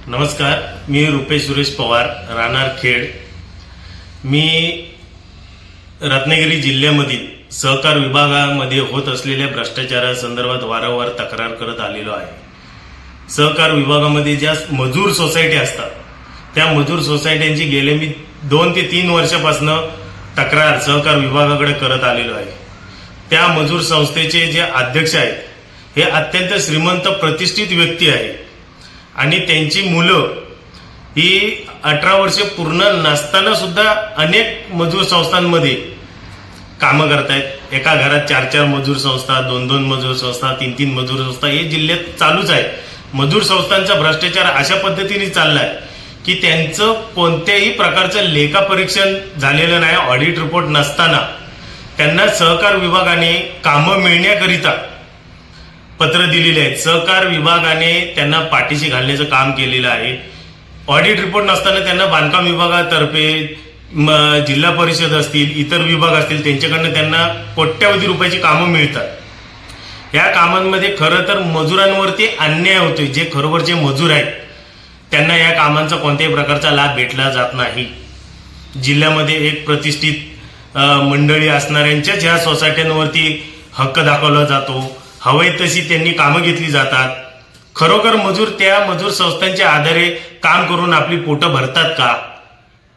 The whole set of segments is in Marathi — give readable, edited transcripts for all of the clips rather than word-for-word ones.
नमस्कार, मी रुपेश सुरेश पवार, राहणार खेड. मी रत्नागिरी जिल्ह्यामधील सहकार विभागामध्ये होत असलेल्या भ्रष्टाचारासंदर्भात वारंवार तक्रार करत आलेलो आहे. सहकार विभागामध्ये ज्या मजूर सोसायटी असतात त्या मजूर सोसायट्यांची गेले मी 2 ते 3 वर्षापासून तक्रार सहकार विभागाकडे करत आलेलो आहे. त्या मजूर संस्थेचे जे अध्यक्ष आहेत हे अत्यंत श्रीमंत प्रतिष्ठित व्यक्ती आहेत आणि त्यांची मुलं ही 18 वर्षे पूर्ण नसताना सुद्धा अनेक मजूर संस्थांमध्ये कामं करतायत. एका घरात 4-4 मजूर संस्था, 2-2 मजूर संस्था, 3-3 मजूर संस्था हे जिल्ह्यात चालूच आहे. मजूर संस्थांचा भ्रष्टाचार अशा पद्धतीने चाललाय की त्यांचं कोणत्याही प्रकारचं लेखापरीक्षण झालेलं नाही. ऑडिट रिपोर्ट नसताना त्यांना सहकार विभागाने कामं मिळण्याकरिता पत्र दिलेले आहेत. सहकार विभागाने त्यांना पाठीशी घालण्याचं काम केलेलं आहे. ऑडिट रिपोर्ट नसताना त्यांना बांधकाम विभागातर्फे जिल्हा परिषद असतील, इतर विभाग असतील, त्यांच्याकडनं त्यांना कोट्यावधी रुपयाची कामं मिळतात. या कामांमध्ये खरं तर मजुरांवरती अन्याय होतोय. जे खरोखरचे मजूर आहेत त्यांना या कामांचा कोणत्याही प्रकारचा लाभ भेटला जात नाही. जिल्ह्यामध्ये एक प्रतिष्ठित मंडळी असणाऱ्यांच्याच ह्या सोसायट्यांवरती हक्क दाखवला जातो. हवंय तशी त्यांनी कामं घेतली जातात. खरोखर मजूर त्या मजूर संस्थांच्या आधारे काम करून आपली पोटं भरतात का?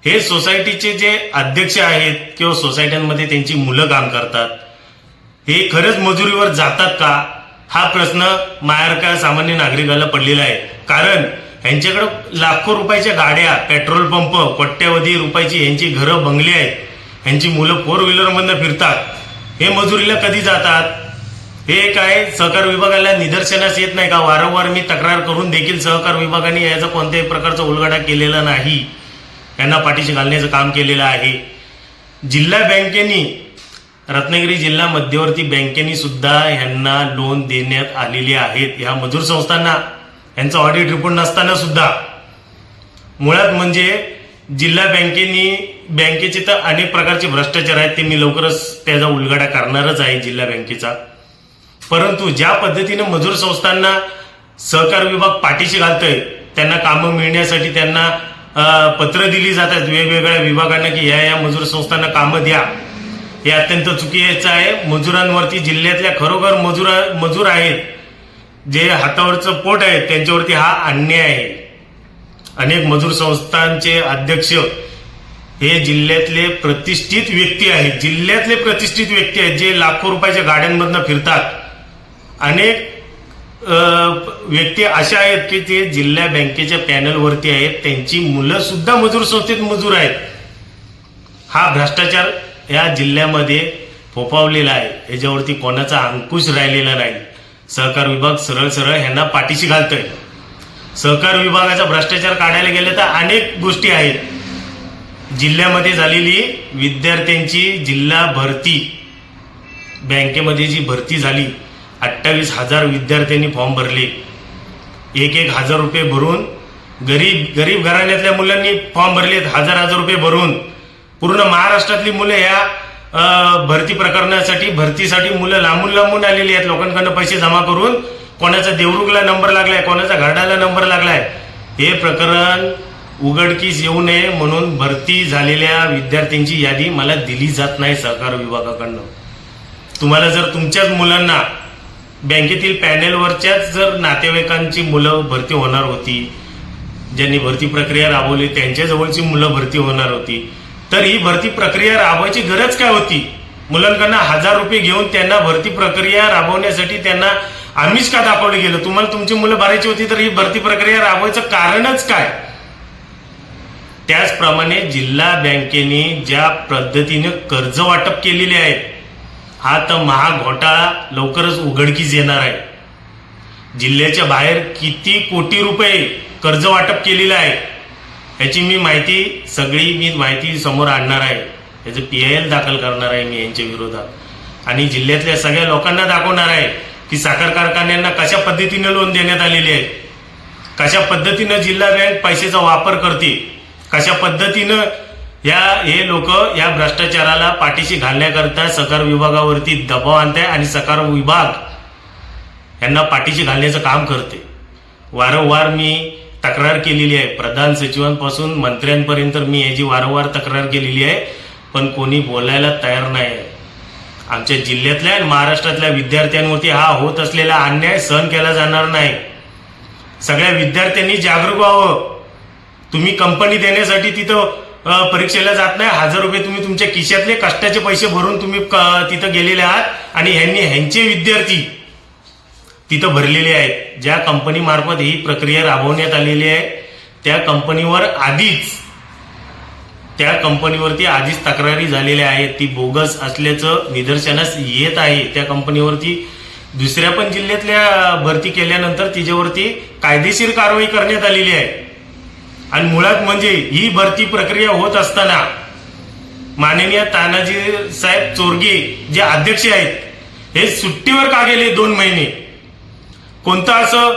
हे सोसायटीचे जे अध्यक्ष आहेत किंवा सोसायट्यांमध्ये त्यांची मुलं काम करतात हे खरंच मजुरीवर जातात का? हा प्रश्न माझ्यासारख्या सामान्य नागरिकाला पडलेला आहे. कारण यांच्याकडे लाखो रुपयाच्या गाड्या, पेट्रोल पंप, कोट्यावधी रुपयाची यांची घरं, बंगले आहेत. यांची मुलं 4 व्हीलरमधनं फिरतात. हे मजुरीला कधी जातात? हे काय सहकार विभागाला निदर्शनास येत नाही का? वारंवार मी तक्रार करून देखील सहकार विभागाने याचा कोणत्याही प्रकारचा उलगडा केलेला नाही. यांना पाठीशी घालण्याचं काम केलेलं आहे. जिल्हा बँकेनी, रत्नागिरी जिल्हा मध्यवर्ती बँकेनी सुद्धा यांना लोन देण्यात आलेली आहेत ह्या मजूर संस्थांना. यांचा ऑडिट रिपोर्ट नसताना सुद्धा. मुळात म्हणजे जिल्हा बँकेचे तर अनेक प्रकारचे भ्रष्टाचार आहेत. ते मी लवकरच त्याचा उलगडा करणारच आहे जिल्हा बँकेचा. परंतु ज्या पद्धतीने मजूर संस्थांना सहकार विभाग पाठीशी घालतोय, त्यांना कामं मिळण्यासाठी त्यांना पत्र दिली जातात वेगवेगळ्या विभागांना की या मजूर संस्थांना कामं द्या, हे अत्यंत चुकीचं आहे. मजुरांवरती, जिल्ह्यातल्या खरोखर मजूर आहेत जे हातावरचं पोट आहे त्यांच्यावरती हा अन्याय आहे. अनेक मजूर संस्थांचे अध्यक्ष हे जिल्ह्यातले प्रतिष्ठित व्यक्ती आहेत. जिल्ह्यातले प्रतिष्ठित व्यक्ती आहेत जे लाखो रुपयाच्या गाड्यांमधनं फिरतात. अनेक व्यक्ती अशा आहेत की ते जिल्हा बँकेच्या पॅनलवरती आहेत. त्यांची मुलं सुद्धा मजूर संस्थेत मजूर आहेत. हा भ्रष्टाचार या जिल्ह्यामध्ये फोफावलेला आहे. याच्यावरती कोणाचा अंकुश राहिलेला नाही. सहकार विभाग सरळ सरळ ह्यांना पाठीशी घालतोय. सहकार विभागाचा भ्रष्टाचार काढायला गेले तर अनेक गोष्टी आहेत. जिल्ह्यामध्ये झालेली विद्यार्थ्यांची जिल्हा भरती, बँकेमध्ये जी भरती झाली, 28,000 विद्यार्थ्यांनी फॉर्म भरले. 1,000 रुपये भरून गरीब घराण्यातल्या मुलांनी फॉर्म भरलेत. 1,000 रुपये भरून पूर्ण महाराष्ट्रातली मुलं या भरती प्रकरणासाठी, भरतीसाठी मुलं लांबून आलेली आहेत. लोकांकडनं पैसे जमा करून कोणाचा देवरुखला नंबर लागलाय, कोणाचा घरडाला नंबर लागलाय. हे प्रकरण उघडकीस येऊ नये म्हणून भरती झालेल्या विद्यार्थ्यांची यादी मला दिली जात नाही सहकार विभागाकडनं. तुम्हाला जर तुमच्याच मुलांना बँकेतील पॅनेलवरच्याच जर नातेवाईकांची मुलं भरती होणार होती, ज्यांनी भरती प्रक्रिया राबवली त्यांच्या जवळची मुलं भरती होणार होती, तर ही भरती प्रक्रिया राबवायची गरज काय होती? मुलांकडनं 1,000 रुपये घेऊन त्यांना भरती प्रक्रिया राबवण्यासाठी त्यांना आम्हीच का दाखवलं गेलं? तुम्हाला तुमची मुलं भरायची होती तर ही भरती प्रक्रिया राबवायचं कारणच काय? त्याचप्रमाणे जिल्हा बँकेने ज्या पद्धतीने कर्ज वाटप केलेले आहे, हा तर महाघोटाळा लवकरच उघडकीस येणार आहे. जिल्ह्याच्या बाहेर किती कोटी रुपये कर्ज वाटप केलेलं आहे याची मी माहिती समोर आणणार आहे. याचं PIL दाखल करणार आहे मी यांच्या विरोधात आणि जिल्ह्यातल्या सगळ्या लोकांना दाखवणार आहे की साखर कारखान्यांना कशा पद्धतीने लोन देण्यात आलेले आहे, कशा पद्धतीनं जिल्हा बँक पैशाचा वापर करते, कशा पद्धतीनं हे लोक या भ्रष्टाचाराला पाठीशी घालण्याकरता सहकार विभागावरती दबाव आणताय आणि सहकार विभाग यांना पाठीशी घालण्याचं काम करते. वारंवार मी तक्रार केलेली आहे. प्रधान सचिवांपासून मंत्र्यांपर्यंत मी याची वारंवार तक्रार केलेली आहे, पण कोणी बोलायला तयार नाही. आमच्या जिल्ह्यातल्या आणि महाराष्ट्रातल्या विद्यार्थ्यांवरती हा होत असलेला अन्याय सहन केला जाणार नाही. सगळ्या विद्यार्थ्यांनी जागरूक व्हावं. तुम्ही कंपनी देण्यासाठी तिथं परीक्षेला जात नाही. 1000 रुपये तुम्ही तुमच्या खिशातले कष्टाचे पैसे भरून तुम्ही तिथं गेलेले आहात आणि ह्यांचे विद्यार्थी तिथं भरलेले आहेत. ज्या कंपनी मार्फत ही प्रक्रिया राबवण्यात आलेली आहे त्या कंपनीवरती आधीच तक्रारी झालेल्या आहेत. ती बोगस असल्याचं निदर्शनास येत आहे. त्या कंपनीवरती दुसऱ्या पण जिल्ह्यातल्या भरती केल्यानंतर तिच्यावरती कायदेशीर कारवाई करण्यात आलेली आहे. आणि मुळात म्हणजे ही भरती प्रक्रिया होत असताना माननीय तानाजी साहेब चोरगे जे अध्यक्ष आहेत हे सुट्टीवर का गेले 2 महिने? कोणतं असं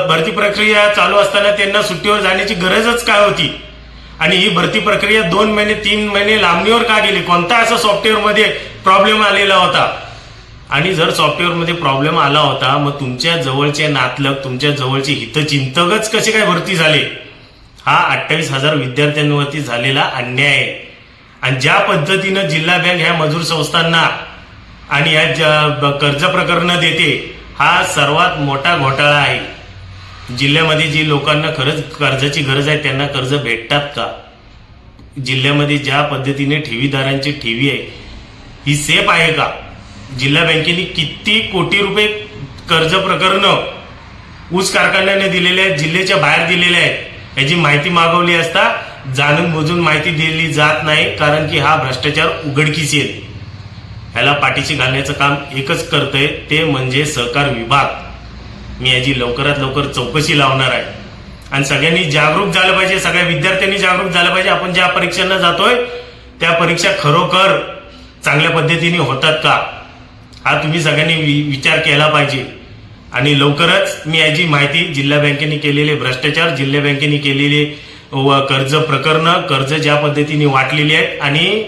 भरती प्रक्रिया चालू असताना त्यांना सुट्टीवर जाण्याची गरजच काय होती? आणि ही भरती प्रक्रिया 2 महिने 3 महिने लांबणीवर का गेली? कोणता असा सॉफ्टवेअरमध्ये प्रॉब्लेम आलेला होता? आणि जर सॉफ्टवेअरमध्ये प्रॉब्लेम आला होता मग तुमच्या जवळचे नातलग, तुमच्या जवळचे हितचिंतकच कसे काय भरती झाले? हा 28,000 विद्यार्थ्यांवरती झालेला अन्याय आहे. आणि ज्या पद्धतीनं जिल्हा बँक ह्या मजूर संस्थांना आणि या कर्ज प्रकरणं देते हा सर्वात मोठा घोटाळा आहे. जिल्ह्यामध्ये जी लोकांना खरंच कर्जाची गरज आहे त्यांना कर्ज भेटतात का? जिल्ह्यामध्ये ज्या पद्धतीने ठेवीदारांची ठेवी आहे ही सेफ आहे का? जिल्हा बँकेने किती कोटी रुपये कर्ज प्रकरणं ऊस कारखान्याने दिलेले आहेत, जिल्ह्याच्या बाहेर दिलेले आहेत. याची माहिती मागवली असता जाणून बुजून माहिती दिली जात नाही, कारण की हा भ्रष्टाचार उघडकीस येईल. ह्याला पाठीशी घालण्याचं काम एकच करतंय ते म्हणजे सहकार विभाग. मी याची लवकरात लवकर चौकशी लावणार आहे. आणि सगळ्यांनी जागरूक झालं पाहिजे, सगळ्या विद्यार्थ्यांनी जागरूक झालं पाहिजे. आपण ज्या परीक्षांना जातोय त्या परीक्षा खरोखर चांगल्या पद्धतीने होतात का हा तुम्ही सगळ्यांनी विचार केला पाहिजे. आणि लवकरच मी याची माहिती जिल्हा बँकेने केलेले भ्रष्टाचार, जिल्हा बँकेने केलेले कर्ज प्रकरणं, कर्ज ज्या पद्धतीने वाटलेली आहेत आणि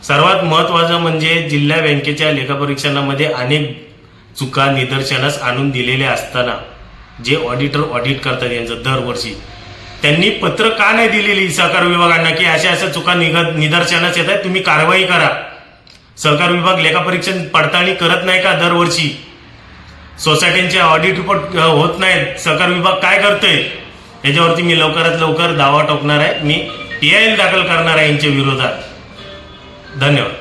सर्वात महत्वाचं म्हणजे जिल्हा बँकेच्या लेखापरीक्षणामध्ये अनेक चुका निदर्शनास आणून दिलेल्या असताना जे ऑडिटर ऑडिट करतात यांचं दरवर्षी त्यांनी पत्र का नाही दिलेली सहकार विभागांना की अशा अशा चुका निदर्शनास येत आहेत, तुम्ही कारवाई करा. सहकार विभाग लेखापरीक्षण पडताळणी करत नाही का? दरवर्षी सोसायट्यांचे ऑडिट रिपोर्ट होत नाहीत. सहकार विभाग काय करतोय याच्यावरती मी लवकरात लवकर दावा ठोकणार आहे. मी PIL दाखल करणार आहे यांच्या विरोधात. धन्यवाद.